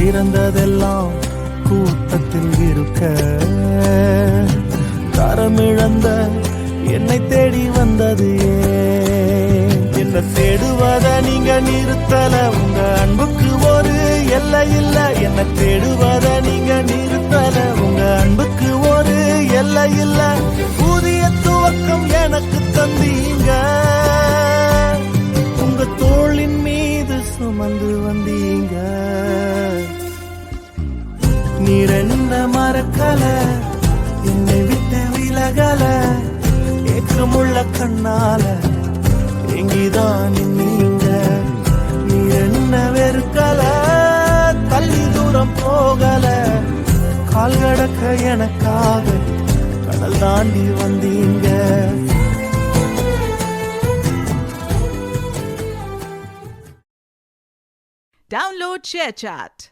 சிறந்ததெல்லாம் கூட்டத்தில் இருக்க தரமிழந்த என்னை தேடி வந்தது என்ன தேடுவத நீங்க நிறுத்தல உங்க அன்புக்கு ஒரு எல்லை இல்ல என்ன தேடுவத நீங்க நிறுத்தல உங்க அன்புக்கு ஒரு எல்லை இல்ல புதிய துவக்கம் எனக்கு தந்தீங்க உங்க தோளின் மீது சுமந்து வந்தீங்க நீர் என்ன மறக்கல என்னை விட்டு விலகல ஏக்கமுள்ள கண்ணால எங்கிதான் நீங்க நீர் என்ன வெறுக்கல தள்ளி தூரம் போகல கால் கடக்க எனக்காக கடல் தாண்டி வந்தீங்க Download ShareChat.